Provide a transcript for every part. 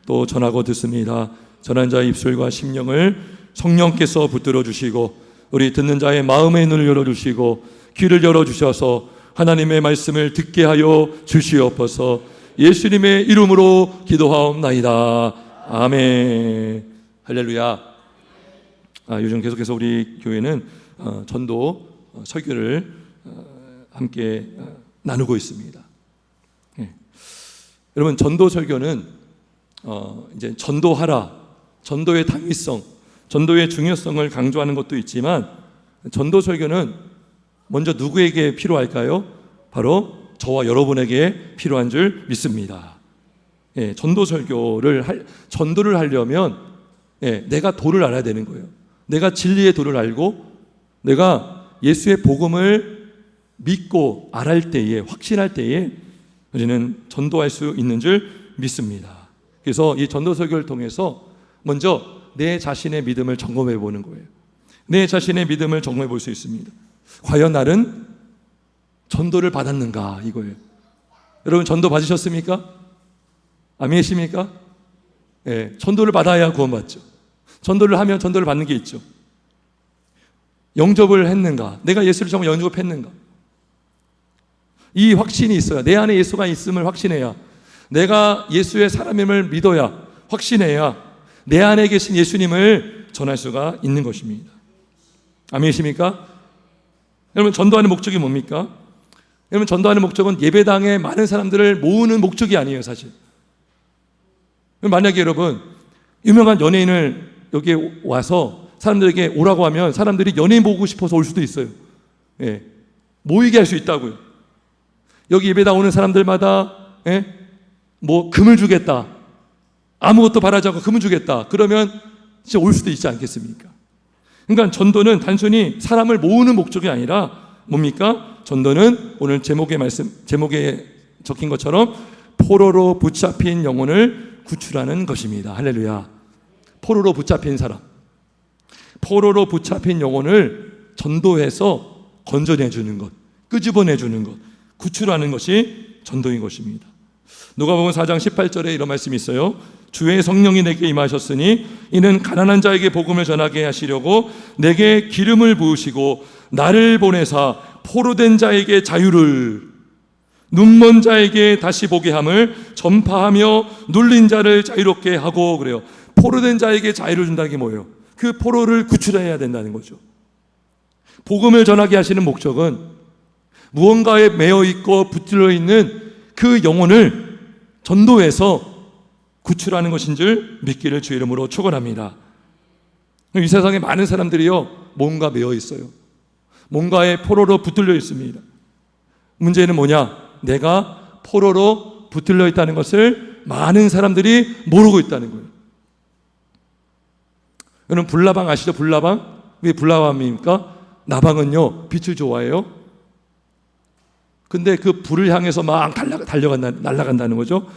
또 전하고 듣습니다. 전한 자의 입술과 심령을 성령께서 붙들어 주시고 우리 듣는 자의 마음의 눈을 열어주시고 귀를 열어주셔서 하나님의 말씀을 듣게 하여 주시옵소서. 예수님의 이름으로 기도하옵나이다. 아멘. 할렐루야. 요즘 계속해서 우리 교회는 전도 설교를 함께 나누고 있습니다. 여러분, 전도 설교는 이제 전도하라, 전도의 당위성, 전도의 중요성을 강조하는 것도 있지만, 전도 설교는 먼저 누구에게 필요할까요? 바로 저와 여러분에게 필요한 줄 믿습니다. 전도 설교를 전도를 하려면 내가 도를 알아야 되는 거예요. 내가 진리의 도를 알고 내가 예수의 복음을 믿고 알할 때에, 확신할 때에 우리는 전도할 수 있는 줄 믿습니다. 그래서 이 전도 설교를 통해서 먼저 내 자신의 믿음을 점검해 보는 거예요. 내 자신의 믿음을 점검해 볼 수 있습니다. 과연 나는 전도를 받았는가, 이거예요. 여러분, 전도 받으셨습니까? 아멘이십니까? 전도를 받아야 구원받죠. 전도를 하면 전도를 받는 게 있죠. 영접을 했는가? 내가 예수를 정말 영접했는가? 이 확신이 있어야, 내 안에 예수가 있음을 확신해야, 내가 예수의 사람임을 믿어야, 확신해야 내 안에 계신 예수님을 전할 수가 있는 것입니다. 아멘이십니까? 여러분, 전도하는 목적이 뭡니까? 여러분, 전도하는 목적은 예배당에 많은 사람들을 모으는 목적이 아니에요, 사실. 만약에 여러분, 유명한 연예인을 여기에 와서 사람들에게 오라고 하면 사람들이 연예인 보고 싶어서 올 수도 있어요. 모이게 할 수 있다고요. 여기 예배당 오는 사람들마다 뭐 금을 주겠다, 아무것도 바라지 않고 금을 주겠다, 그러면 진짜 올 수도 있지 않겠습니까? 그러니까 전도는 단순히 사람을 모으는 목적이 아니라 뭡니까? 전도는 오늘 제목에 적힌 것처럼 포로로 붙잡힌 영혼을 구출하는 것입니다. 할렐루야. 포로로 붙잡힌 사람, 포로로 붙잡힌 영혼을 전도해서 건져내주는 것, 끄집어내주는 것, 구출하는 것이 전도인 것입니다. 누가복음 4장 18절에 이런 말씀이 있어요. 주의 성령이 내게 임하셨으니 이는 가난한 자에게 복음을 전하게 하시려고 내게 기름을 부으시고 나를 보내사 포로된 자에게 자유를, 눈먼 자에게 다시 보게 함을 전파하며 눌린 자를 자유롭게 하고, 그래요. 포로된 자에게 자유를 준다는 게 뭐예요? 그 포로를 구출해야 된다는 거죠. 복음을 전하게 하시는 목적은 무언가에 매여 있고 붙들려 있는 그 영혼을 전도해서 구출하는 것인 줄 믿기를 주 이름으로 축원합니다. 이 세상에 많은 사람들이요, 뭔가 매여 있어요. 뭔가에 포로로 붙들려 있습니다. 문제는 뭐냐? 내가 포로로 붙들려 있다는 것을 많은 사람들이 모르고 있다는 거예요. 여러분, 불나방 아시죠? 불나방? 왜 불나방입니까? 나방은요, 빛을 좋아해요. 근데 그 불을 향해서 막 날아간다는 거죠.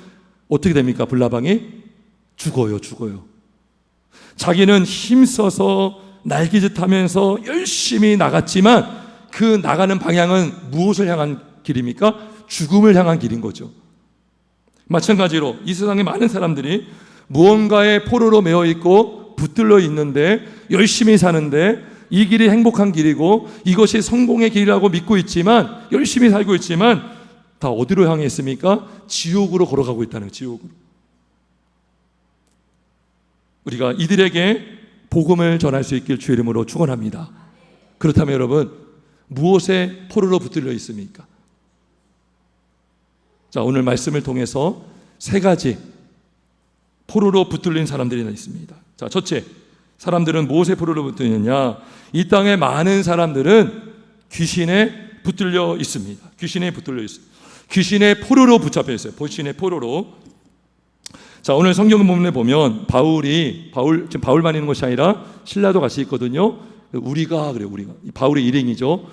어떻게 됩니까? 불나방이 죽어요. 자기는 힘써서 날개짓하면서 열심히 나갔지만 그 나가는 방향은 무엇을 향한 길입니까? 죽음을 향한 길인 거죠. 마찬가지로 이 세상에 많은 사람들이 무언가에 포로로 매어 있고 붙들려 있는데, 열심히 사는데 이 길이 행복한 길이고 이것이 성공의 길이라고 믿고 있지만, 열심히 살고 있지만 다 어디로 향해 있습니까? 지옥으로 걸어가고 있다는 거예요. 지옥으로. 우리가 이들에게 복음을 전할 수 있길 주의 이름으로 축원합니다. 그렇다면 여러분, 무엇에 포로로 붙들려 있습니까? 자, 오늘 말씀을 통해서 세 가지 포로로 붙들린 사람들이 있습니다. 자, 첫째, 사람들은 무엇에 포로로 붙들렸냐? 이 땅에 많은 사람들은 귀신에 붙들려 있습니다. 귀신에 붙들려 있습니다. 귀신의 포로로 붙잡혀 있어요. 귀신의 포로로. 자, 오늘 성경 본문에 보면 지금 바울만 있는 것이 아니라 신라도 같이 있거든요. 우리가 바울의 일행이죠.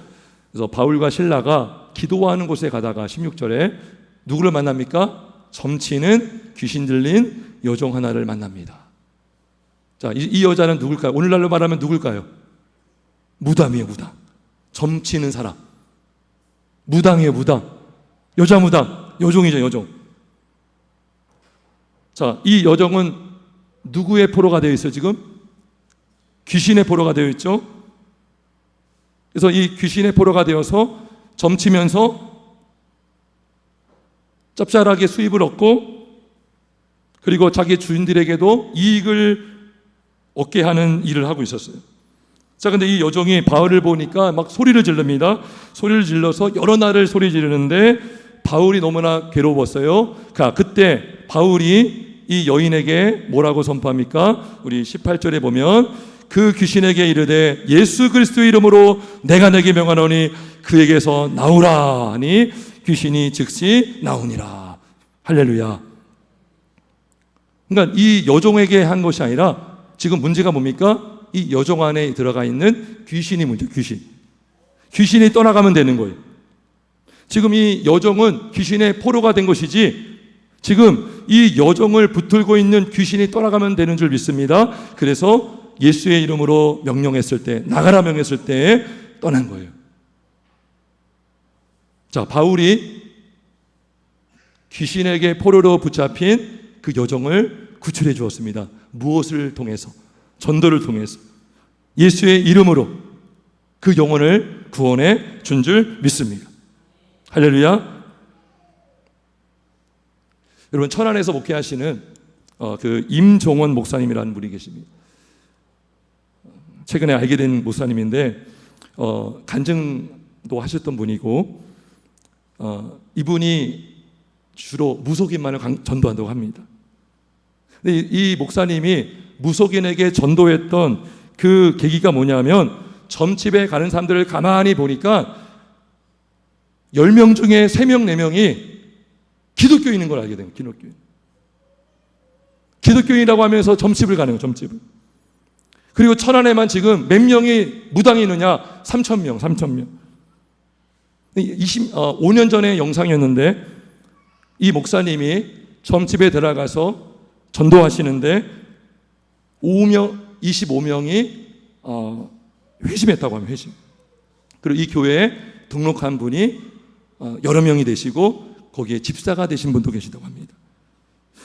그래서 바울과 신라가 기도하는 곳에 가다가 16절에 누구를 만납니까? 점치는 귀신 들린 여종 하나를 만납니다. 자, 이 여자는 누굴까요? 오늘날로 말하면 누굴까요? 무당이에요, 무당. 점치는 사람. 무당이에요, 무당. 여자 무당. 여종이죠, 여종. 자, 이 여정은 누구의 포로가 되어 있어요, 지금? 귀신의 포로가 되어 있죠. 그래서 이 귀신의 포로가 되어서 점치면서 짭짤하게 수입을 얻고, 그리고 자기 주인들에게도 이익을 얻게 하는 일을 하고 있었어요. 자, 근데 이 여종이 바울을 보니까 막 소리를 지릅니다. 소리를 질러서 여러 날을 소리 지르는데 바울이 너무나 괴로웠어요. 그때 바울이 이 여인에게 뭐라고 선포합니까? 우리 18절에 보면 그 귀신에게 이르되 예수 그리스도의 이름으로 내가 내게 명하노니 그에게서 나오라 하니 귀신이 즉시 나오니라. 할렐루야. 그러니까 이 여종에게 한 것이 아니라 지금 문제가 뭡니까? 이 여종 안에 들어가 있는 귀신이 문제. 귀신이 떠나가면 되는 거예요. 지금 이 여종은 귀신의 포로가 된 것이지, 지금 이 여종을 붙들고 있는 귀신이 떠나가면 되는 줄 믿습니다. 그래서 예수의 이름으로 명령했을 때, 나가라 명했을 때 떠난 거예요. 자, 바울이 귀신에게 포로로 붙잡힌 그 여종을 구출해 주었습니다. 무엇을 통해서? 전도를 통해서 예수의 이름으로 그 영혼을 구원해 준 줄 믿습니다. 할렐루야. 여러분, 천안에서 목회하시는 그 임종원 목사님이라는 분이 계십니다. 최근에 알게 된 목사님인데 간증도 하셨던 분이고, 이분이 주로 무속인만을 전도한다고 합니다. 근데 이 목사님이 무속인에게 전도했던 그 계기가 뭐냐면, 점집에 가는 사람들을 가만히 보니까 10명 중에 3명, 4명이 기독교인인 걸 알게 된 거예요. 기독교인이라고 하면서 점집을 가는 거예요. 점집을. 그리고 천안에만 지금 몇 명이 무당이 있느냐? 3,000명. 5년 전의 영상이었는데 이 목사님이 점집에 들어가서 전도하시는데 25명이 회심했다고 합니다. 회심. 그리고 이 교회에 등록한 분이 여러 명이 되시고 거기에 집사가 되신 분도 계시다고 합니다.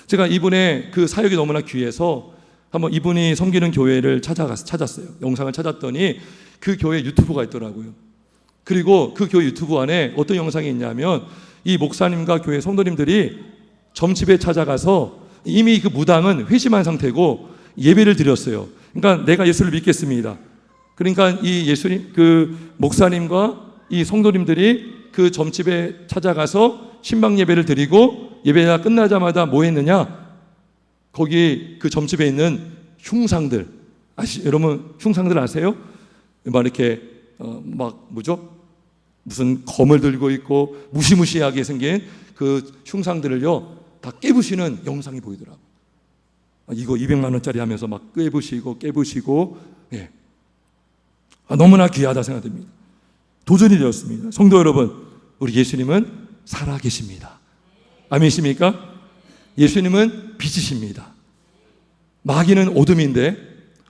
제가 이분의 그 사역이 너무나 귀해서 한번 이분이 섬기는 교회를 찾았어요. 영상을 찾았더니 그 교회 유튜브가 있더라고요. 그리고 그 교회 유튜브 안에 어떤 영상이 있냐면, 이 목사님과 교회 성도님들이 점집에 찾아가서 이미 그 무당은 회심한 상태고 예배를 드렸어요. 그러니까 내가 예수를 믿겠습니다. 그러니까 이 예수님, 그 목사님과 이 성도님들이 그 점집에 찾아가서 신방 예배를 드리고, 예배가 끝나자마자 뭐 했느냐? 거기 그 점집에 있는 흉상들, 여러분 흉상들 아세요? 막 이렇게 무슨 검을 들고 있고 무시무시하게 생긴 그 흉상들을요 다 깨부시는 영상이 보이더라고요. 이거 200만 원짜리 하면서 막 깨부시고, 예. 너무나 귀하다 생각됩니다. 도전이 되었습니다. 성도 여러분, 우리 예수님은 살아계십니다. 아멘이십니까? 예수님은 빛이십니다. 마귀는 어둠인데,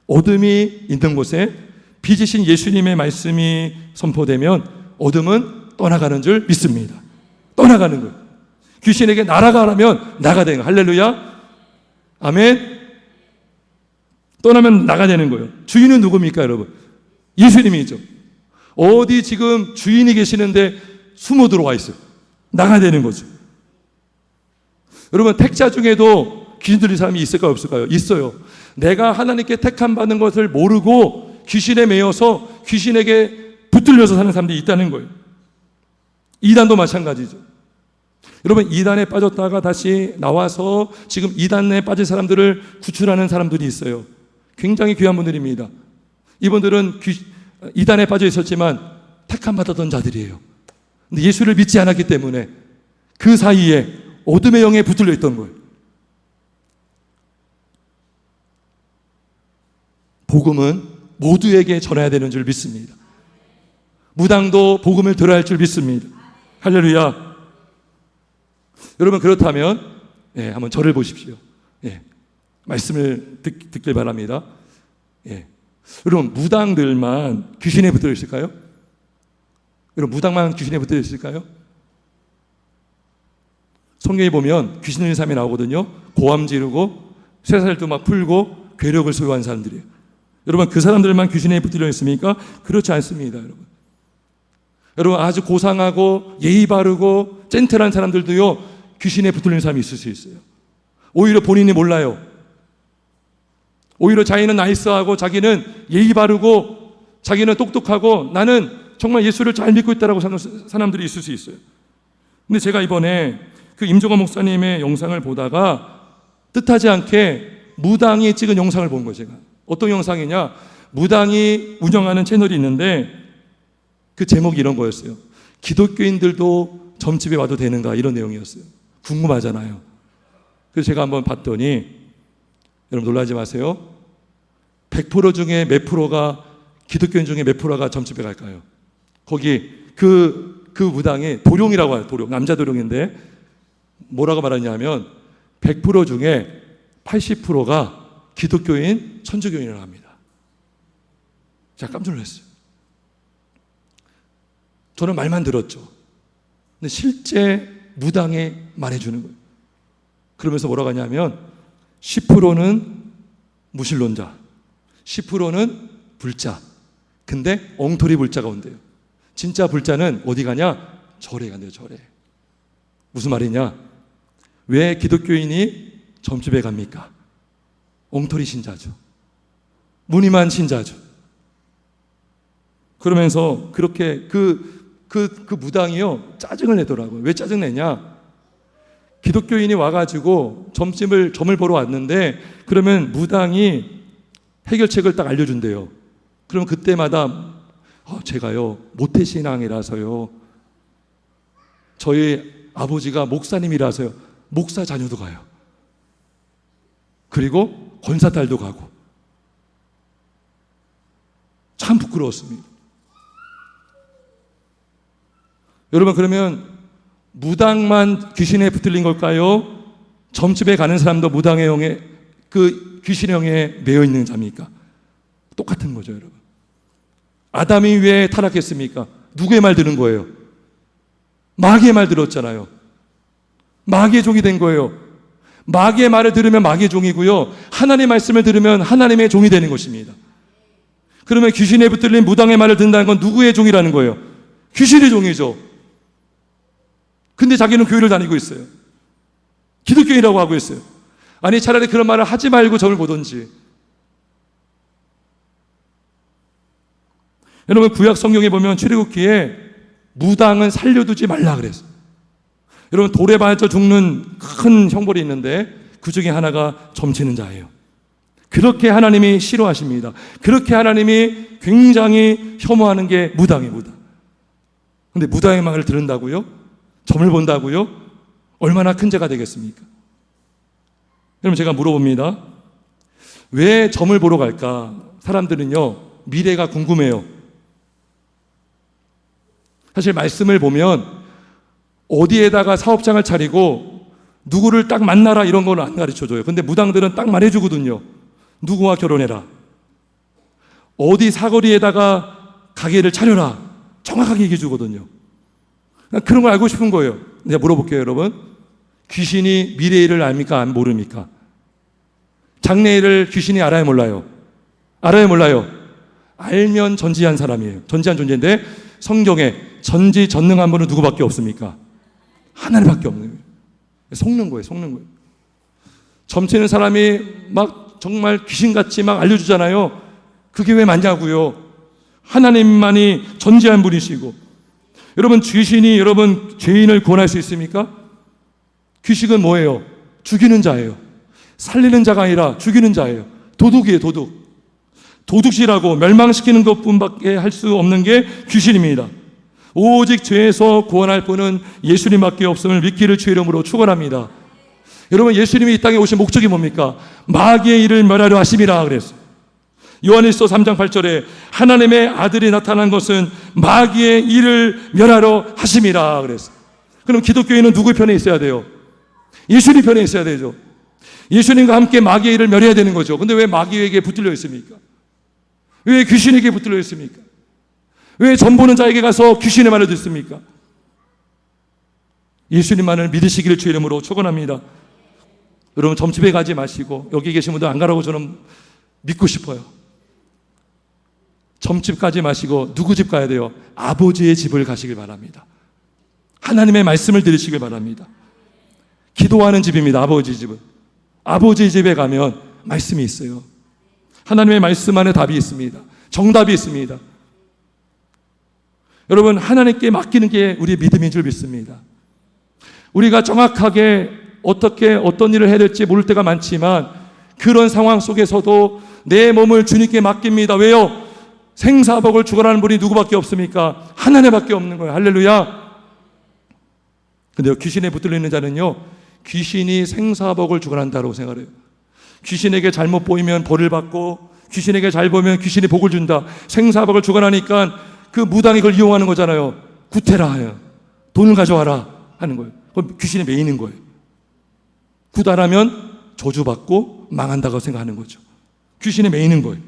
어둠이 있는 곳에 빛이신 예수님의 말씀이 선포되면 어둠은 떠나가는 줄 믿습니다. 떠나가는 거예요. 귀신에게 날아가라면 나가야 돼요. 할렐루야. 아멘. 떠나면 나가야 되는 거예요. 주인은 누굽니까, 여러분? 예수님이죠. 어디 지금 주인이 계시는데 숨어 들어와 있어요. 나가야 되는 거죠. 여러분, 택자 중에도 귀신 들린 사람이 있을까요, 없을까요? 있어요. 내가 하나님께 택함 받는 것을 모르고 귀신에 매여서 귀신에게 붙들려서 사는 사람들이 있다는 거예요. 이단도 마찬가지죠. 여러분, 이단에 빠졌다가 다시 나와서 지금 이단에 빠진 사람들을 구출하는 사람들이 있어요. 굉장히 귀한 분들입니다. 이분들은 이단에 빠져 있었지만 택함 받았던 자들이에요. 근데 예수를 믿지 않았기 때문에 그 사이에 어둠의 영에 붙들려 있던 거예요. 복음은 모두에게 전해야 되는 줄 믿습니다. 무당도 복음을 들어야 할 줄 믿습니다. 할렐루야. 여러분, 그렇다면 한번 저를 보십시오. 말씀을 듣길 바랍니다. 여러분, 무당들만 귀신에 붙들려 있을까요? 여러분, 무당만 귀신에 붙들려 있을까요? 성경에 보면 귀신 들린 사람이 나오거든요. 고함 지르고 쇠살도 막 풀고 괴력을 소유한 사람들이에요. 여러분, 그 사람들만 귀신에 붙들려 있습니까? 그렇지 않습니다, 여러분. 여러분, 아주 고상하고 예의 바르고 젠틀한 사람들도요, 귀신에 붙들린 사람이 있을 수 있어요. 오히려 본인이 몰라요. 오히려 자기는 나이스하고 자기는 예의 바르고 자기는 똑똑하고 나는 정말 예수를 잘 믿고 있다라고 사는 사람들이 있을 수 있어요. 근데 제가 이번에 그 임종원 목사님의 영상을 보다가 뜻하지 않게 무당이 찍은 영상을 본 거예요, 제가. 어떤 영상이냐? 무당이 운영하는 채널이 있는데 그 제목이 이런 거였어요. 기독교인들도 점집에 와도 되는가? 이런 내용이었어요. 궁금하잖아요. 그래서 제가 한번 봤더니, 여러분 놀라지 마세요. 100% 중에 몇 프로가, 기독교인 중에 몇 프로가 점집에 갈까요? 거기 그 무당이 도룡이라고 해요. 도룡. 남자 도룡인데 뭐라고 말하냐면 100% 중에 80%가 기독교인, 천주교인이라고 합니다. 제가 깜짝 놀랐어요. 저는 말만 들었죠. 근데 실제 무당이 말해주는 거예요. 그러면서 뭐라고 하냐면 10%는 무신론자, 10%는 불자. 근데 엉터리 불자가 온대요. 진짜 불자는 어디 가냐? 절에 간대요, 절에. 무슨 말이냐? 왜 기독교인이 점집에 갑니까? 엉터리 신자죠. 무늬만 신자죠. 그러면서 그렇게 그 무당이요, 짜증을 내더라고요. 왜 짜증내냐? 기독교인이 와가지고 점을 보러 왔는데, 그러면 무당이 해결책을 딱 알려준대요. 그럼 그때마다 제가요, 모태신앙이라서요, 저희 아버지가 목사님이라서요, 목사 자녀도 가요. 그리고 권사딸도 가고. 참 부끄러웠습니다. 여러분, 그러면 무당만 귀신에 붙들린 걸까요? 점집에 가는 사람도 무당의 영에, 그 귀신의 영에 매여 있는 자입니까? 똑같은 거죠, 여러분. 아담이 왜 타락했습니까? 누구의 말 들은 거예요? 마귀의 말 들었잖아요. 마귀의 종이 된 거예요. 마귀의 말을 들으면 마귀의 종이고요, 하나님의 말씀을 들으면 하나님의 종이 되는 것입니다. 그러면 귀신에 붙들린 무당의 말을 듣는다는 건 누구의 종이라는 거예요? 귀신의 종이죠. 근데 자기는 교회를 다니고 있어요. 기독교인이라고 하고 있어요. 아니, 차라리 그런 말을 하지 말고 점을 보든지. 여러분, 구약 성경에 보면 출애굽기에 무당은 살려두지 말라 그랬어요. 여러분, 돌에 맞아 죽는 큰 형벌이 있는데 그 중에 하나가 점치는 자예요. 그렇게 하나님이 싫어하십니다. 그렇게 하나님이 굉장히 혐오하는 게 무당이에요, 무당. 근데 무당의 말을 들은다고요? 점을 본다고요? 얼마나 큰 죄가 되겠습니까? 여러분, 제가 물어봅니다. 왜 점을 보러 갈까? 사람들은요, 미래가 궁금해요. 사실 말씀을 보면 어디에다가 사업장을 차리고 누구를 딱 만나라 이런 걸 안 가르쳐줘요. 근데 무당들은 딱 말해주거든요. 누구와 결혼해라, 어디 사거리에다가 가게를 차려라, 정확하게 얘기해 주거든요. 그런 걸 알고 싶은 거예요. 내가 물어볼게요, 여러분. 귀신이 미래의 일을 압니까? 모릅니까? 장래일을 귀신이 알아요, 몰라요? 알아요, 몰라요? 알면 전지한 사람이에요. 전지한 존재인데 성경에 전지전능한 분은 누구밖에 없습니까? 하나님밖에 없는 거예요. 속는 거예요, 속는 거예요. 점치는 사람이 막 정말 귀신같이 막 알려주잖아요. 그게 왜 맞냐고요? 하나님만이 전지한 분이시고. 여러분, 귀신이 여러분 죄인을 구원할 수 있습니까? 귀신은 뭐예요? 죽이는 자예요. 살리는 자가 아니라 죽이는 자예요. 도둑이에요, 도둑. 도둑질하고 멸망시키는 것뿐밖에 할 수 없는 게 귀신입니다. 오직 죄에서 구원할 분은 예수님밖에 없음을 믿기를 주의 이름으로 축원합니다. 여러분, 예수님이 이 땅에 오신 목적이 뭡니까? 마귀의 일을 멸하려 하심이라 그랬어요. 요한일서 3장 8절에 하나님의 아들이 나타난 것은 마귀의 일을 멸하러 하심이라 그랬어요. 그럼 기독교인은 누구 편에 있어야 돼요? 예수님 편에 있어야 되죠. 예수님과 함께 마귀의 일을 멸해야 되는 거죠. 근데 왜 마귀에게 붙들려 있습니까? 왜 귀신에게 붙들려 있습니까? 왜 점 보는 자에게 가서 귀신의 말을 듣습니까? 예수님만을 믿으시기를 주 이름으로 축원합니다. 여러분 점집에 가지 마시고, 여기 계신 분들 안 가라고 저는 믿고 싶어요. 점집 가지 마시고 누구 집 가야 돼요? 아버지의 집을 가시길 바랍니다. 하나님의 말씀을 들으시길 바랍니다. 기도하는 집입니다. 아버지 집은. 아버지 집에 가면 말씀이 있어요. 하나님의 말씀 안에 답이 있습니다. 정답이 있습니다. 여러분 하나님께 맡기는 게 우리의 믿음인 줄 믿습니다. 우리가 정확하게 어떻게 어떤 일을 해야 될지 모를 때가 많지만, 그런 상황 속에서도 내 몸을 주님께 맡깁니다. 왜요? 생사복을 주관하는 분이 누구밖에 없습니까? 하나님밖에 없는 거예요. 할렐루야. 근데 귀신에 붙들려 있는 자는요, 귀신이 생사복을 주관한다고 생각해요. 귀신에게 잘못 보이면 벌을 받고, 귀신에게 잘 보면 귀신이 복을 준다. 생사복을 주관하니까 그 무당이 그걸 이용하는 거잖아요. 구태라 해요. 돈을 가져와라 하는 거예요. 그럼 귀신이 매이는 거예요. 구달하면 저주받고 망한다고 생각하는 거죠. 귀신이 매이는 거예요.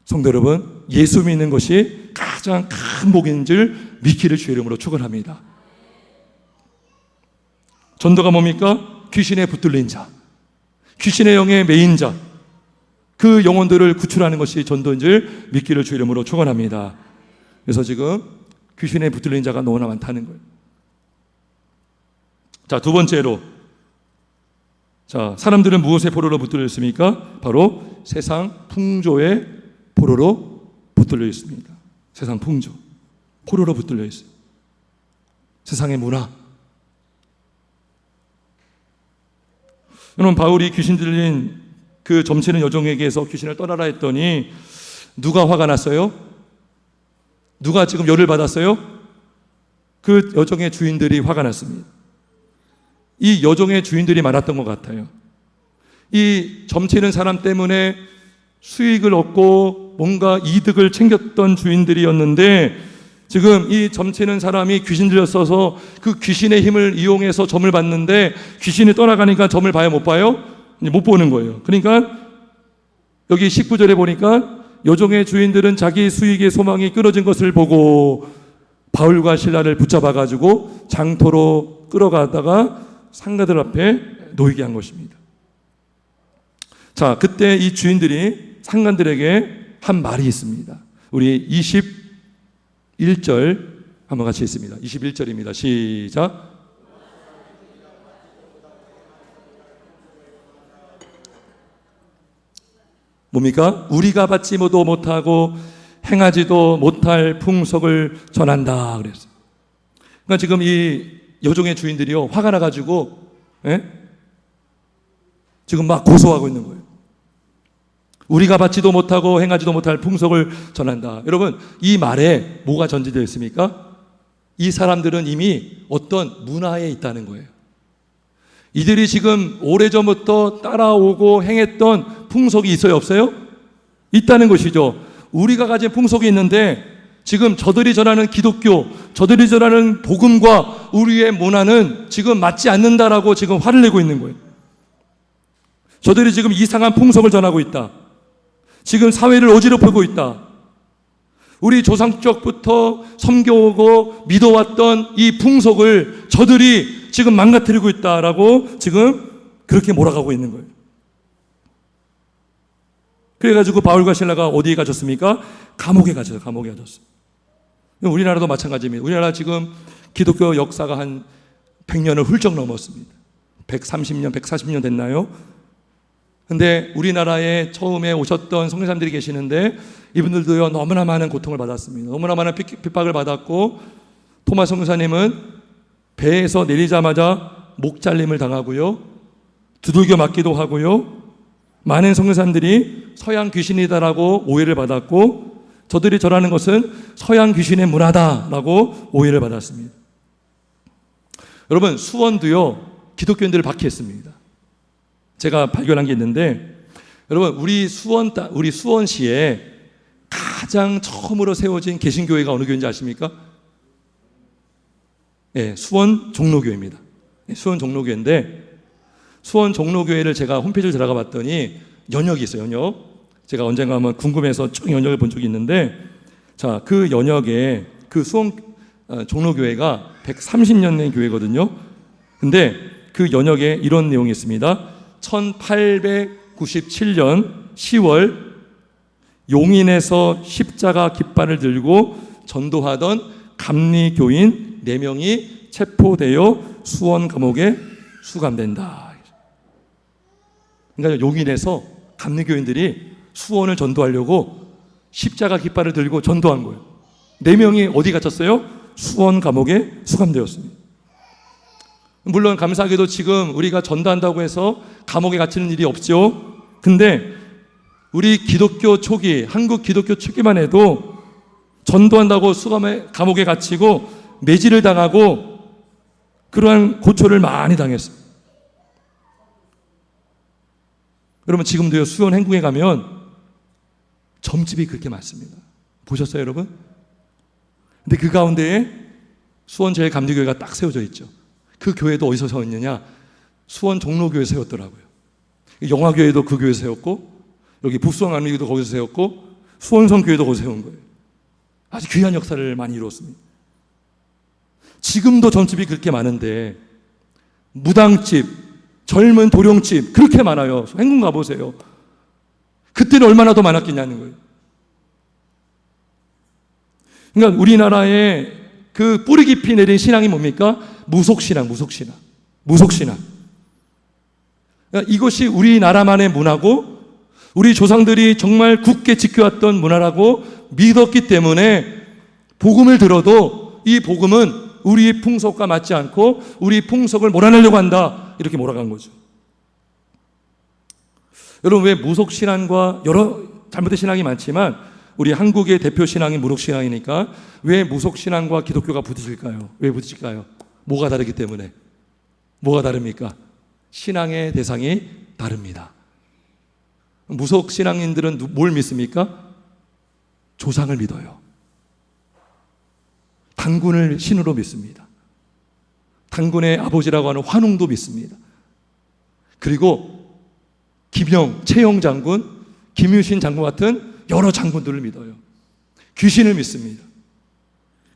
성도 여러분, 예수 믿는 것이 가장 큰 복인 줄 믿기를 주의 이름으로 축원합니다. 전도가 뭡니까? 귀신에 붙들린 자, 귀신의 영에 매인 자, 그 영혼들을 구출하는 것이 전도인 줄 믿기를 주의 이름으로 축원합니다. 그래서 지금 귀신에 붙들린 자가 너무나 많다는 거예요. 자, 두 번째로, 자, 사람들은 무엇의 포로로 붙들려 있습니까? 바로 세상 풍조의 포로로 붙들려 있습니다. 세상 풍조, 포로로 붙들려 있어요. 세상의 문화. 여러분, 바울이 귀신 들린 그 점치는 여종에게서 귀신을 떠나라 했더니 누가 화가 났어요? 누가 지금 열을 받았어요? 그 여종의 주인들이 화가 났습니다. 이 여종의 주인들이 많았던 것 같아요. 이 점치는 사람 때문에 수익을 얻고 뭔가 이득을 챙겼던 주인들이었는데, 지금 이 점치는 사람이 귀신 들렸어서 그 귀신의 힘을 이용해서 점을 봤는데, 귀신이 떠나가니까 점을 봐요, 못 봐요? 못 보는 거예요. 그러니까 여기 19절에 보니까 여종의 주인들은 자기 수익의 소망이 끊어진 것을 보고 바울과 실라를 붙잡아가지고 장터로 끌어가다가 상가들 앞에 놓이게 한 것입니다. 자, 그때 이 주인들이 상관들에게 한 말이 있습니다. 우리 21절 한번 같이 읽습니다. 21절입니다. 시작. 뭡니까? 우리가 받지도 못하고 행하지도 못할 풍속을 전한다 그랬어요. 그러니까 지금 이 여종의 주인들이요, 화가 나가지고 지금 막 고소하고 있는 거예요. 우리가 받지도 못하고 행하지도 못할 풍속을 전한다. 여러분, 이 말에 뭐가 전제되어 있습니까? 이 사람들은 이미 어떤 문화에 있다는 거예요. 이들이 지금 오래전부터 따라오고 행했던 풍속이 있어요, 없어요? 있다는 것이죠. 우리가 가진 풍속이 있는데 지금 저들이 전하는 기독교, 저들이 전하는 복음과 우리의 문화는 지금 맞지 않는다라고 지금 화를 내고 있는 거예요. 저들이 지금 이상한 풍속을 전하고 있다. 지금 사회를 어지럽히고 있다. 우리 조상적부터 섬겨오고 믿어왔던 이 풍속을 저들이 지금 망가뜨리고 있다라고 지금 그렇게 몰아가고 있는 거예요. 그래가지고 바울과 실라가 어디에 갇혔습니까? 감옥에 갇혔어요. 감옥에 갇혔어요. 우리나라도 마찬가지입니다. 우리나라 지금 기독교 역사가 한 100년을 훌쩍 넘었습니다. 130년, 140년 됐나요? 근데 우리나라에 처음에 오셨던 성교사님들이 계시는데 이분들도요, 너무나 많은 고통을 받았습니다. 너무나 많은 핍박을 받았고, 토마 성교사님은 배에서 내리자마자 목 잘림을 당하고요, 두들겨 맞기도 하고요, 많은 성교사님들이 서양 귀신이다라고 오해를 받았고, 저들이 전하는 것은 서양 귀신의 문화다라고 오해를 받았습니다. 여러분, 수원도요, 기독교인들을 박해했습니다. 제가 발견한 게 있는데, 여러분, 우리 수원시에 가장 처음으로 세워진 개신교회가 어느 교회인지 아십니까? 네, 수원 종로교회입니다. 네, 수원 종로교회인데, 수원 종로교회를 제가 홈페이지를 들어가 봤더니 연역이 있어요. 연역. 제가 언젠가 한번 궁금해서 쭉 연역을 본 적이 있는데, 자, 그 연역에 그 수원 종로교회가 130년 된 교회거든요. 근데 그 연역에 이런 내용이 있습니다. 1897년 10월 용인에서 십자가 깃발을 들고 전도하던 감리교인 4명이 체포되어 수원 감옥에 수감된다. 그러니까 용인에서 감리교인들이 수원을 전도하려고 십자가 깃발을 들고 전도한 거예요. 4명이 어디 갇혔어요? 수원 감옥에 수감되었습니다. 물론 감사하게도 지금 우리가 전도한다고 해서 감옥에 갇히는 일이 없죠. 근데 우리 기독교 초기, 한국 기독교 초기만 해도 전도한다고 감옥에 갇히고 매질을 당하고 그러한 고초를 많이 당했어요. 여러분 지금도요, 수원 행궁에 가면 점집이 그렇게 많습니다. 보셨어요, 여러분? 근데 그 가운데에 수원 제일감리교회가 딱 세워져 있죠. 그 교회도 어디서 세웠느냐? 수원 종로교회 세웠더라고요. 영화교회도 그 교회 세웠고, 여기 북수원감리교회도 거기서 세웠고, 수원성교회도 거기서 세운 거예요. 아주 귀한 역사를 많이 이루었습니다. 지금도 점집이 그렇게 많은데 무당집, 젊은 도룡집 그렇게 많아요. 행궁 가보세요. 그때는 얼마나 더 많았겠냐는 거예요. 그러니까 우리나라의 그 뿌리 깊이 내린 신앙이 뭡니까? 무속신앙. 그러니까 이것이 우리나라만의 문화고 우리 조상들이 정말 굳게 지켜왔던 문화라고 믿었기 때문에 복음을 들어도 이 복음은 우리 풍속과 맞지 않고 우리 풍속을 몰아내려고 한다, 이렇게 몰아간 거죠. 여러분, 왜 무속신앙과 여러 잘못된 신앙이 많지만 우리 한국의 대표 신앙이 무속신앙이니까 왜 무속신앙과 기독교가 부딪힐까요? 왜 부딪힐까요? 뭐가 다르기 때문에. 뭐가 다릅니까? 신앙의 대상이 다릅니다. 무속신앙인들은 뭘 믿습니까? 조상을 믿어요. 단군을 신으로 믿습니다. 단군의 아버지라고 하는 환웅도 믿습니다. 그리고 김영, 최영 장군, 김유신 장군 같은 여러 장군들을 믿어요. 귀신을 믿습니다.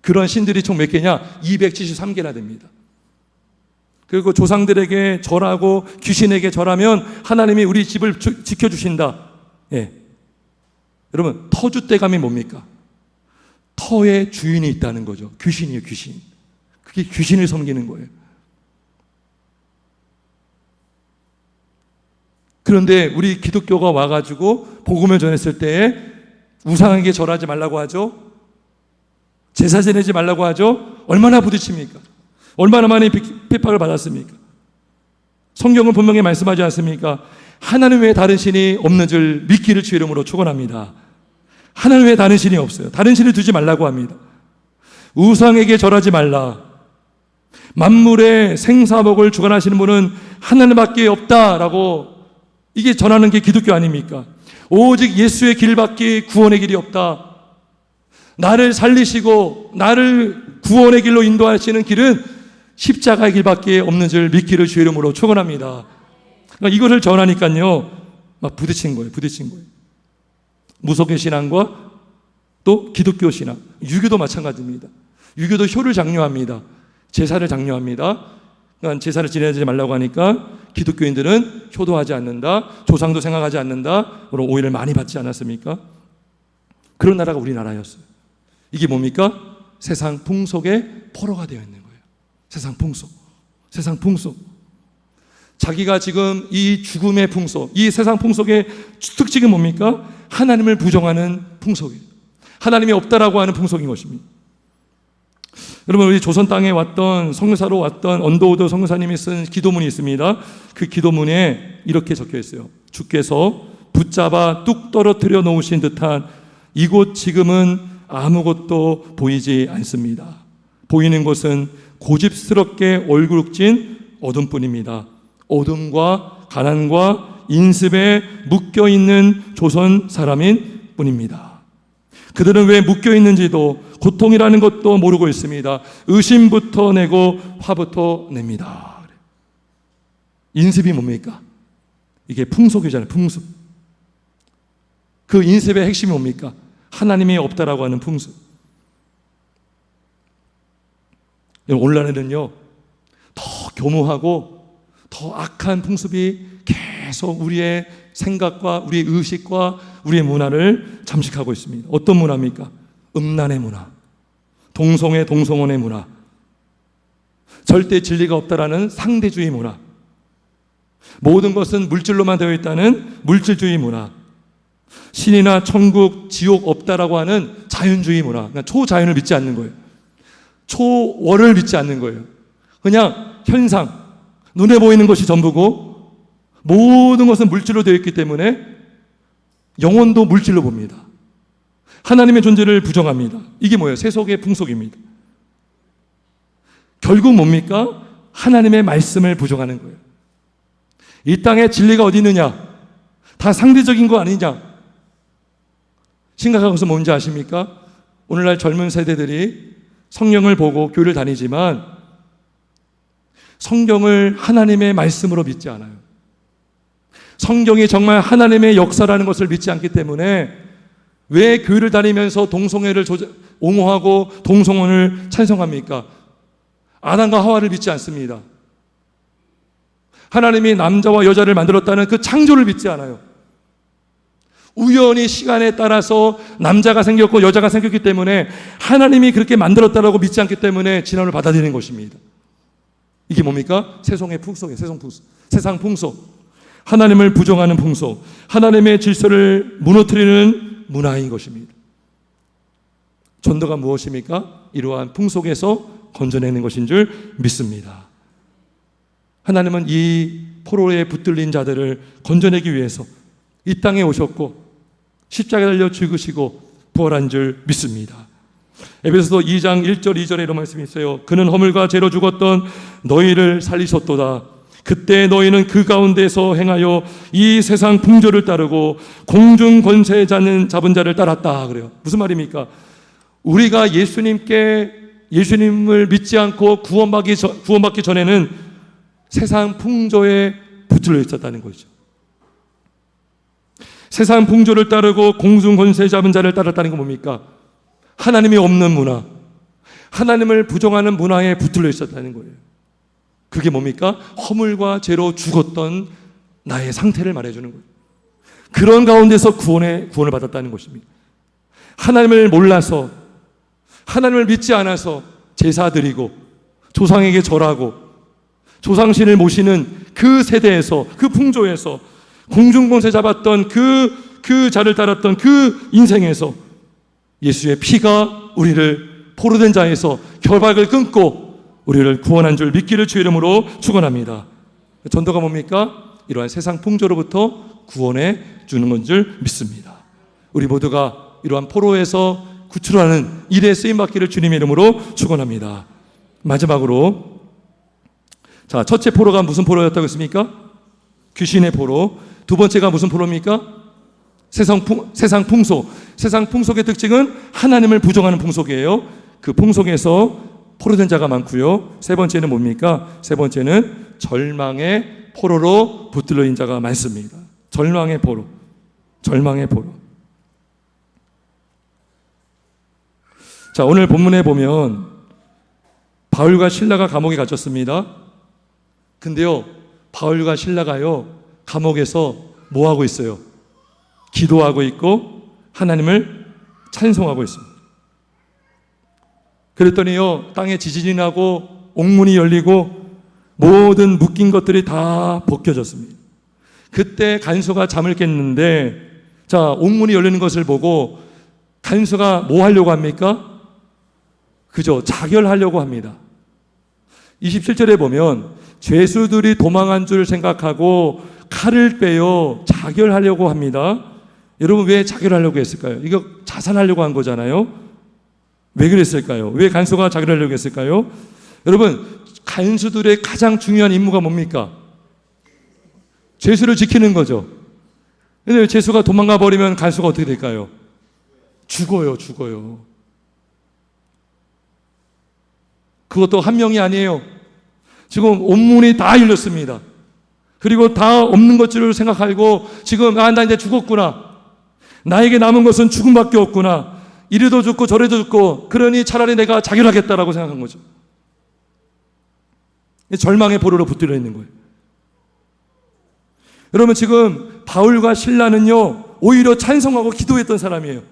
그런 신들이 총 몇 개냐? 273개나 됩니다. 그리고 조상들에게 절하고 귀신에게 절하면 하나님이 우리 집을 지켜주신다. 예. 여러분, 터줏대감이 뭡니까? 터의 주인이 있다는 거죠. 귀신이에요, 귀신. 그게 귀신을 섬기는 거예요. 그런데 우리 기독교가 와가지고 복음을 전했을 때에 우상에게 절하지 말라고 하죠. 제사 지내지 말라고 하죠. 얼마나 부딪힙니까? 얼마나 많이 핍박을 받았습니까? 성경은 분명히 말씀하지 않습니까? 하나님 외에 다른 신이 없는 줄 믿기를 주 이름으로 축원합니다. 하나님 외에 다른 신이 없어요. 다른 신을 두지 말라고 합니다. 우상에게 절하지 말라. 만물의 생사복을 주관하시는 분은 하나님밖에 없다라고, 이게 전하는 게 기독교 아닙니까? 오직 예수의 길밖에 구원의 길이 없다. 나를 살리시고 나를 구원의 길로 인도하시는 길은 십자가의 길밖에 없는 줄 믿기를 주 이름으로 축원합니다. 그러니까 이것을 전하니까요, 막 부딪힌 거예요. 무속의 신앙과 또 기독교 신앙, 유교도 마찬가지입니다. 유교도 효를 장려합니다. 제사를 장려합니다. 그러니까 제사를 지내지 말라고 하니까 기독교인들은 효도하지 않는다, 조상도 생각하지 않는다, 그런 오해를 많이 받지 않았습니까? 그런 나라가 우리나라였어요. 이게 뭡니까? 세상 풍속의 포로가 되어 있는 거예요. 세상 풍속. 자기가 지금 이 죽음의 풍속, 이 세상 풍속의 특징이 뭡니까? 하나님을 부정하는 풍속이에요. 하나님이 없다라고 하는 풍속인 것입니다. 여러분, 우리 조선 땅에 왔던 성사로 왔던 언더우드 성사님이 쓴 기도문이 있습니다. 그 기도문에 이렇게 적혀 있어요. 주께서 붙잡아 뚝 떨어뜨려 놓으신 듯한 이곳 지금은 아무것도 보이지 않습니다. 보이는 것은 고집스럽게 얼굴진 어둠뿐입니다. 어둠과 가난과 인습에 묶여있는 조선 사람인 뿐입니다. 그들은 왜 묶여있는지도 고통이라는 것도 모르고 있습니다. 의심부터 내고 화부터 냅니다. 인습이 뭡니까? 이게 풍속이잖아요. 풍속. 그 인습의 핵심이 뭡니까? 하나님이 없다라고 하는 풍속. 오늘날에는요, 더 교묘하고 더 악한 풍습이 계속 우리의 생각과 우리의 의식과 우리의 문화를 잠식하고 있습니다. 어떤 문화입니까? 음란의 문화, 동성애, 동성혼의 문화, 절대 진리가 없다라는 상대주의 문화, 모든 것은 물질로만 되어 있다는 물질주의 문화, 신이나 천국, 지옥 없다라고 하는 자연주의 문화, 그러니까 초자연을 믿지 않는 거예요. 초월을 믿지 않는 거예요. 그냥 현상, 눈에 보이는 것이 전부고 모든 것은 물질로 되어 있기 때문에 영혼도 물질로 봅니다. 하나님의 존재를 부정합니다. 이게 뭐예요? 세속의 풍속입니다. 결국 뭡니까? 하나님의 말씀을 부정하는 거예요. 이 땅에 진리가 어디 있느냐? 다 상대적인 거 아니냐? 심각한 것은 뭔지 아십니까? 오늘날 젊은 세대들이 성경을 보고 교회를 다니지만 성경을 하나님의 말씀으로 믿지 않아요. 성경이 정말 하나님의 역사라는 것을 믿지 않기 때문에 왜 교회를 다니면서 동성애를 옹호하고 동성혼을 찬성합니까? 아담과 하와를 믿지 않습니다. 하나님이 남자와 여자를 만들었다는 그 창조를 믿지 않아요. 우연히 시간에 따라서 남자가 생겼고 여자가 생겼기 때문에 하나님이 그렇게 만들었다라고 믿지 않기 때문에 진화를 받아들이는 것입니다. 이게 뭡니까? 세상의 풍속이에요. 세상 풍속. 하나님을 부정하는 풍속, 하나님의 질서를 무너뜨리는 문화인 것입니다. 전도가 무엇입니까? 이러한 풍속에서 건져내는 것인 줄 믿습니다. 하나님은 이 포로에 붙들린 자들을 건져내기 위해서 이 땅에 오셨고 십자가에 달려 죽으시고 부활한 줄 믿습니다. 에베소서 2장 1절 2절에 이런 말씀이 있어요. 그는 허물과 죄로 죽었던 너희를 살리셨도다. 그때 너희는 그 가운데서 행하여 이 세상 풍조를 따르고 공중 권세 잡은 자를 따랐다 그래요. 무슨 말입니까? 우리가 예수님을 믿지 않고 구원받기 전에는 세상 풍조에 붙들려 있었다는 거죠. 세상 풍조를 따르고 공중 권세 잡은 자를 따랐다는 건 뭡니까? 하나님이 없는 문화, 하나님을 부정하는 문화에 붙들려 있었다는 거예요. 그게 뭡니까? 허물과 죄로 죽었던 나의 상태를 말해주는 거예요. 그런 가운데서 구원을 받았다는 것입니다. 하나님을 몰라서, 하나님을 믿지 않아서 제사 드리고 조상에게 절하고 조상신을 모시는 그 세대에서, 그 풍조에서 공중권세 잡았던 그 자를 따랐던 그 인생에서 예수의 피가 우리를 포로된 자에서 결박을 끊고 우리를 구원한 줄 믿기를 주의 이름으로 축원합니다. 전도가 뭡니까? 이러한 세상 풍조로부터 구원해 주는 건 줄 믿습니다. 우리 모두가 이러한 포로에서 구출하는 일에 쓰임받기를 주님의 이름으로 축원합니다. 마지막으로, 자, 첫째 포로가 무슨 포로였다고 했습니까? 귀신의 포로. 두 번째가 무슨 포로입니까? 세상 풍속. 세상 풍속의 특징은 하나님을 부정하는 풍속이에요. 그 풍속에서 포로된 자가 많고요. 세 번째는 뭡니까? 세 번째는 절망의 포로로 붙들려 있는 자가 많습니다. 절망의 포로. 자, 오늘 본문에 보면 바울과 실라가 감옥에 갇혔습니다. 근데요, 바울과 실라가요, 감옥에서 뭐 하고 있어요? 기도하고 있고 하나님을 찬송하고 있습니다. 그랬더니요, 땅에 지진이 나고 옥문이 열리고 모든 묶인 것들이 다 벗겨졌습니다. 그때 간수가 잠을 깼는데, 자, 옥문이 열리는 것을 보고 간수가 뭐 하려고 합니까? 그죠? 자결하려고 합니다. 27절에 보면 죄수들이 도망한 줄 생각하고 칼을 빼어 자결하려고 합니다. 여러분, 왜 자결하려고 했을까요? 이거 자살하려고 한 거잖아요. 왜 그랬을까요? 왜 간수가 자결하려고 했을까요? 여러분, 간수들의 가장 중요한 임무가 뭡니까? 죄수를 지키는 거죠. 근데 죄수가 도망가 버리면 간수가 어떻게 될까요? 죽어요. 그것도 한 명이 아니에요. 지금 온문이 다 열렸습니다. 그리고 다 없는 것들을 생각하고 지금 나 이제 죽었구나. 나에게 남은 것은 죽음밖에 없구나. 이리도 죽고 저리도 죽고, 그러니 차라리 내가 자결하겠다라고 생각한 거죠. 절망의 포로로 붙들려 있는 거예요. 여러분, 지금 바울과 실라는요, 오히려 찬송하고 기도했던 사람이에요.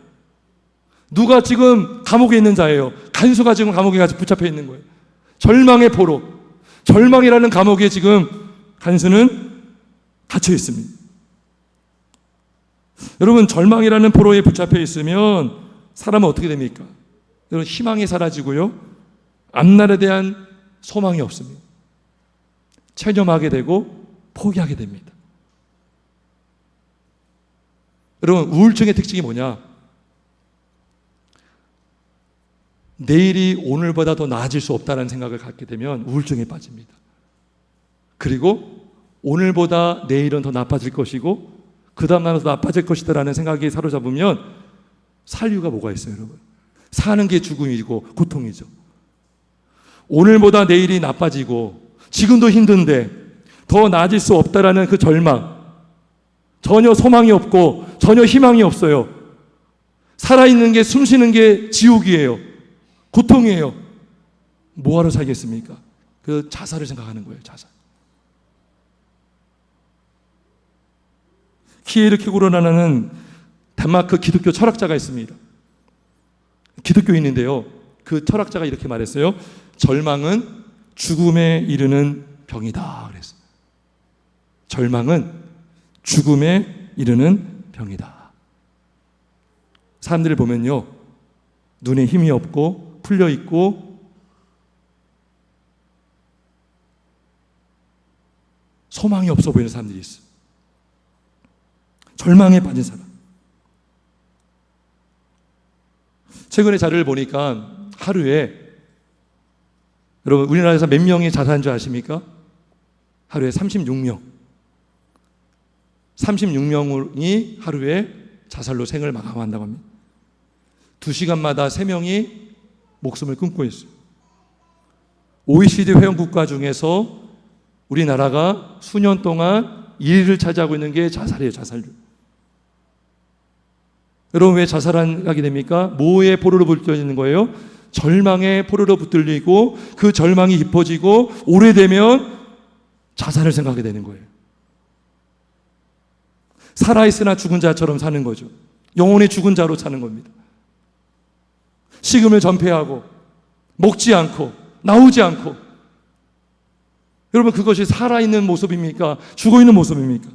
누가 지금 감옥에 있는 자예요. 간수가 지금 감옥에 같이 붙잡혀 있는 거예요. 절망의 포로, 절망이라는 감옥에 지금 간수는 갇혀 있습니다. 여러분, 절망이라는 포로에 붙잡혀 있으면 사람은 어떻게 됩니까? 여러분, 희망이 사라지고요, 앞날에 대한 소망이 없습니다. 체념하게 되고 포기하게 됩니다. 여러분, 우울증의 특징이 뭐냐? 내일이 오늘보다 더 나아질 수 없다는 생각을 갖게 되면 우울증에 빠집니다. 그리고 오늘보다 내일은 더 나빠질 것이고 그 다음 날은 더 나빠질 것이다 라는 생각이 사로잡으면 살 이유가 뭐가 있어요, 여러분? 사는 게 죽음이고 고통이죠. 오늘보다 내일이 나빠지고 지금도 힘든데 더 나아질 수 없다라는 그 절망, 전혀 소망이 없고 전혀 희망이 없어요. 살아있는 게, 숨쉬는 게 지옥이에요. 고통이에요. 뭐하러 살겠습니까? 그 자살을 생각하는 거예요. 자살. 키에르케고르라는 덴마크 기독교 철학자가 있습니다. 기독교인인데요, 그 철학자가 이렇게 말했어요. 절망은 죽음에 이르는 병이다 그랬어요. 절망은 죽음에 이르는 병이다. 사람들을 보면요, 눈에 힘이 없고 풀려 있고 소망이 없어 보이는 사람들이 있어요. 절망에 빠진 사람. 최근에 자료를 보니까 하루에, 여러분, 우리나라에서 몇 명이 자살한 줄 아십니까? 하루에 36명. 36명이 하루에 자살로 생을 마감한다고 합니다. 2시간마다 3명이 목숨을 끊고 있어요. OECD 회원국가 중에서 우리나라가 수년 동안 1위를 차지하고 있는 게 자살이에요, 자살률. 여러분, 왜 자살하게 됩니까? 뭐의 포로로 붙들리는 거예요? 절망의 포로로 붙들리고 그 절망이 깊어지고 오래되면 자살을 생각하게 되는 거예요. 살아있으나 죽은 자처럼 사는 거죠. 영혼이 죽은 자로 사는 겁니다. 식음을 전폐하고 먹지 않고 나오지 않고. 여러분, 그것이 살아있는 모습입니까? 죽어있는 모습입니까?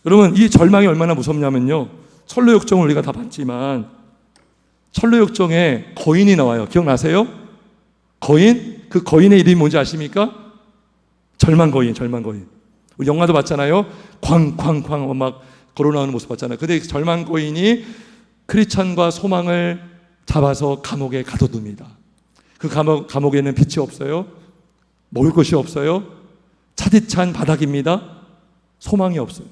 여러분, 이 절망이 얼마나 무섭냐면요, 철로역정을 우리가 다 봤지만 철로역정에 거인이 나와요. 기억나세요? 거인? 그 거인의 이름이 뭔지 아십니까? 절망거인, 절망거인. 우리 영화도 봤잖아요. 쾅쾅쾅 막 걸어 나오는 모습 봤잖아요. 근데 절망거인이 크리스찬과 소망을 잡아서 감옥에 가둬둡니다. 그 감옥에는 빛이 없어요. 먹을 것이 없어요. 차디찬 바닥입니다. 소망이 없어요.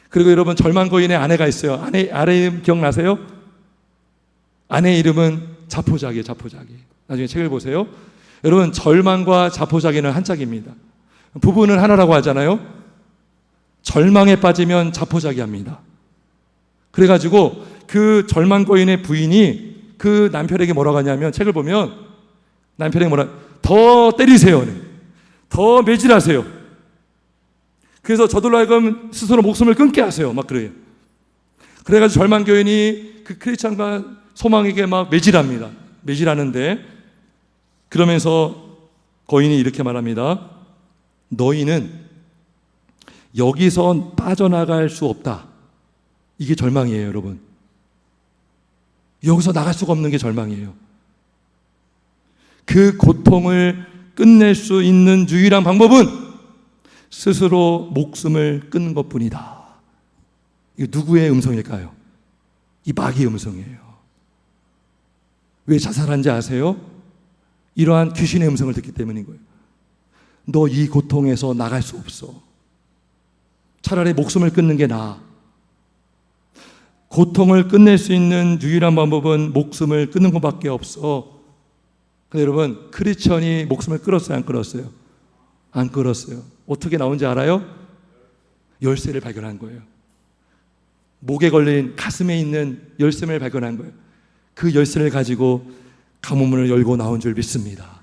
그리고 여러분, 절망거인의 아내가 있어요. 아내 이름 기억나세요? 아내 이름은 자포자기예요. 자포자기. 나중에 책을 보세요. 여러분, 절망과 자포자기는 한 짝입니다. 부부는 하나라고 하잖아요. 절망에 빠지면 자포자기합니다. 그래가지고 그 절망거인의 부인이 그 남편에게 뭐라고 하냐면, 책을 보면 남편에게 더 때리세요, 더 매질하세요. 그래서 저들로 하여금 스스로 목숨을 끊게 하세요. 막 그래요. 그래가지고 절망거인이 그 크리스찬과 소망에게 막 매질합니다. 매질하는데, 그러면서 거인이 이렇게 말합니다. 너희는 여기서 빠져나갈 수 없다. 이게 절망이에요, 여러분. 여기서 나갈 수가 없는 게 절망이에요. 그 고통을 끝낼 수 있는 유일한 방법은 스스로 목숨을 끊는 것뿐이다. 이거 누구의 음성일까요? 이 마귀의 음성이에요. 왜 자살한지 아세요? 이러한 귀신의 음성을 듣기 때문인 거예요. 너 이 고통에서 나갈 수 없어. 차라리 목숨을 끊는 게 나아. 고통을 끝낼 수 있는 유일한 방법은 목숨을 끊는 것밖에 없어. 근데 여러분, 크리스천이 목숨을 끊었어요, 안 끊었어요? 안 끊었어요. 어떻게 나온지 알아요? 열쇠를 발견한 거예요. 목에 걸린, 가슴에 있는 열쇠를 발견한 거예요. 그 열쇠를 가지고 감옥문을 열고 나온 줄 믿습니다.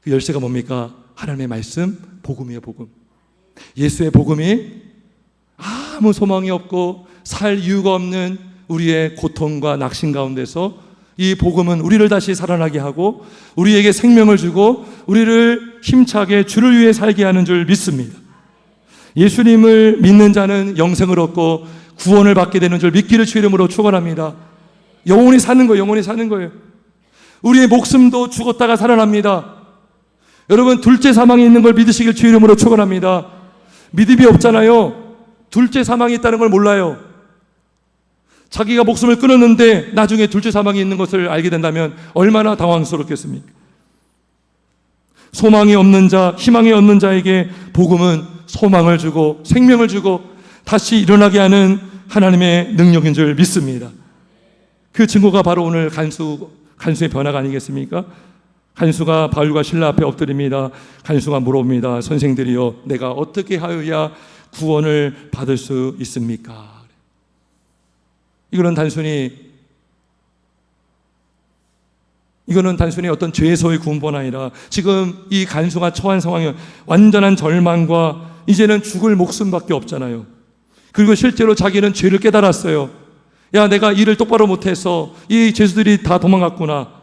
그 열쇠가 뭡니까? 하나님의 말씀, 복음이에요. 복음. 예수의 복음이 아무 소망이 없고 살 이유가 없는 우리의 고통과 낙심 가운데서 이 복음은 우리를 다시 살아나게 하고 우리에게 생명을 주고 우리를 힘차게 주를 위해 살게 하는 줄 믿습니다. 예수님을 믿는 자는 영생을 얻고 구원을 받게 되는 줄 믿기를 주 이름으로 축원합니다. 영원히 사는 거예요. 영원히 사는 거예요. 우리의 목숨도 죽었다가 살아납니다. 여러분, 둘째 사망이 있는 걸 믿으시길 주 이름으로 축원합니다. 믿음이 없잖아요. 둘째 사망이 있다는 걸 몰라요. 자기가 목숨을 끊었는데 나중에 둘째 사망이 있는 것을 알게 된다면 얼마나 당황스럽겠습니까? 소망이 없는 자, 희망이 없는 자에게 복음은 소망을 주고 생명을 주고 다시 일어나게 하는 하나님의 능력인 줄 믿습니다. 그 증거가 바로 오늘 간수의 변화가 아니겠습니까? 간수가 바울과 실라 앞에 엎드립니다. 간수가 물어봅니다. 선생들이여, 내가 어떻게 하여야 구원을 받을 수 있습니까? 이거는 단순히 어떤 죄에서의 구원뿐 아니라 지금 이 간수가 처한 상황이 완전한 절망과 이제는 죽을 목숨밖에 없잖아요. 그리고 실제로 자기는 죄를 깨달았어요. 야, 내가 일을 똑바로 못해서 이 죄수들이 다 도망갔구나.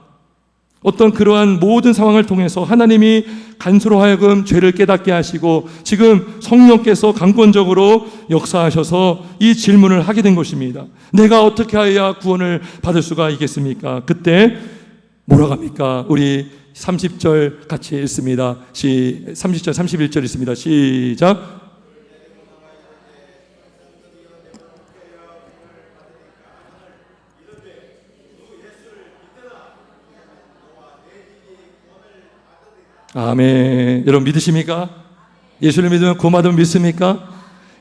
어떤 그러한 모든 상황을 통해서 하나님이 간수로 하여금 죄를 깨닫게 하시고 지금 성령께서 강권적으로 역사하셔서 이 질문을 하게 된 것입니다. 내가 어떻게 하여야 구원을 받을 수가 있겠습니까? 그때 뭐라고 합니까? 우리 30절 같이 읽습니다. 30절 31절 있습니다. 시작. 아멘. 여러분 믿으십니까? 예수를 믿으면 구원받으면 믿습니까?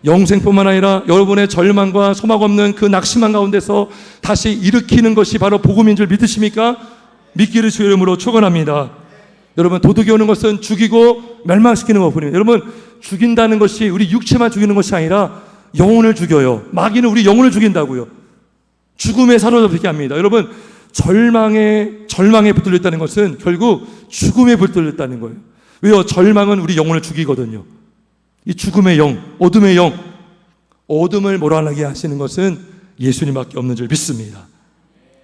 영생뿐만 아니라 여러분의 절망과 소망 없는 그 낙심한 가운데서 다시 일으키는 것이 바로 복음인 줄 믿으십니까? 믿기를 주 이름으로 축원합니다. 여러분, 도둑이 오는 것은 죽이고 멸망시키는 것뿐입니다. 여러분, 죽인다는 것이 우리 육체만 죽이는 것이 아니라 영혼을 죽여요. 마귀는 우리 영혼을 죽인다고요. 죽음에 사로잡히게 합니다. 여러분, 절망에 붙들렸다는 것은 결국 죽음에 붙들렸다는 거예요. 왜요? 절망은 우리 영혼을 죽이거든요. 이 죽음의 영, 어둠의 영, 어둠을 몰아내게 하시는 것은 예수님밖에 없는 줄 믿습니다.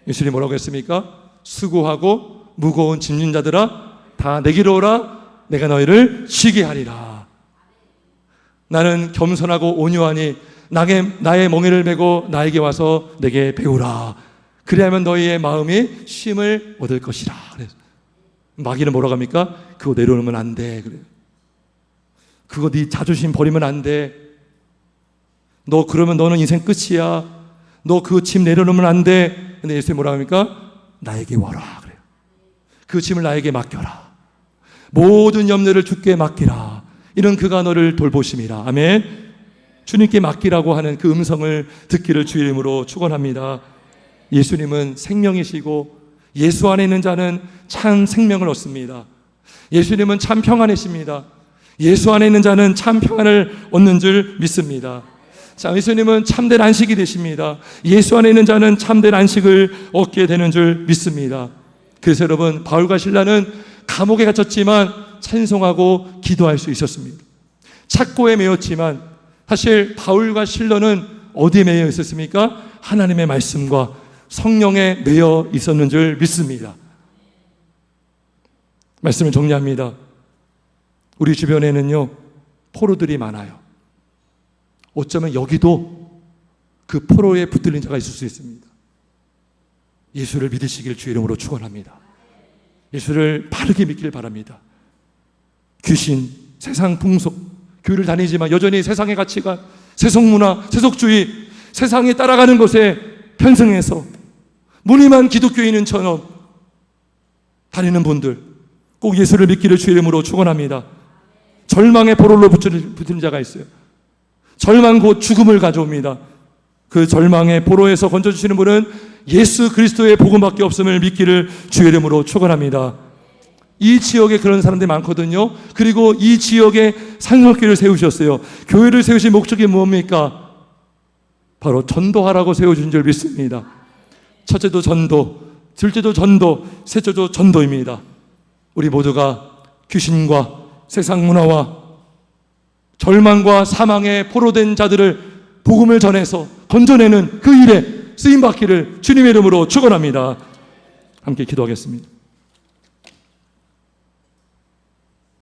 예수님 뭐라고 했습니까? 수고하고 무거운 짐진 자들아 다 내게로 오라. 내가 너희를 쉬게 하리라. 나는 겸손하고 온유하니 나의 멍에를 메고 나에게 와서 내게 배우라. 그리하면 너희의 마음이 쉼을 얻을 것이라. 그래서 마귀는 뭐라고 합니까? 그거 내려놓으면 안 돼. 그래요. 그거 네 자존심 버리면 안 돼. 너 그러면 너는 인생 끝이야. 너 그 짐 내려놓으면 안 돼. 근데 예수님 뭐라고 합니까? 나에게 와라. 그래요. 그 짐을 나에게 맡겨라. 모든 염려를 주께 맡기라. 이런 그가 너를 돌보심이라. 아멘. 주님께 맡기라고 하는 그 음성을 듣기를 주 이름으로 축원합니다. 예수님은 생명이시고 예수 안에 있는 자는 참 생명을 얻습니다. 예수님은 참 평안이십니다. 예수 안에 있는 자는 참 평안을 얻는 줄 믿습니다. 자, 예수님은 참된 안식이 되십니다. 예수 안에 있는 자는 참된 안식을 얻게 되는 줄 믿습니다. 그래서 여러분, 바울과 실라는 감옥에 갇혔지만 찬송하고 기도할 수 있었습니다. 착고에 매였지만 사실 바울과 실라는 어디에 매여 있었습니까? 하나님의 말씀과 성령에 매여 있었는 줄 믿습니다. 말씀을 정리합니다. 우리 주변에는요, 포로들이 많아요. 어쩌면 여기도 그 포로에 붙들린 자가 있을 수 있습니다. 예수를 믿으시길 주 이름으로 축원합니다. 예수를 바르게 믿길 바랍니다. 귀신, 세상 풍속, 교회를 다니지만 여전히 세상의 가치관, 세속문화, 세속주의, 세상에 따라가는 것에 편승해서 무늬만 기독교인은처럼 다니는 분들 꼭 예수를 믿기를 주 이름으로 축원합니다. 절망의 포로로 붙은 자가 있어요. 절망 곧 죽음을 가져옵니다. 그 절망의 포로에서 건져주시는 분은 예수 그리스도의 복음밖에 없음을 믿기를 주 이름으로 축원합니다. 이 지역에 그런 사람들이 많거든요. 그리고 이 지역에 산성교회를 세우셨어요. 교회를 세우신 목적이 뭡니까? 바로 전도하라고 세워준 줄 믿습니다. 첫째도 전도, 둘째도 전도, 셋째도 전도입니다. 우리 모두가 귀신과 세상 문화와 절망과 사망에 포로된 자들을 복음을 전해서 건져내는 그 일에 쓰임받기를 주님의 이름으로 축원합니다. 함께 기도하겠습니다.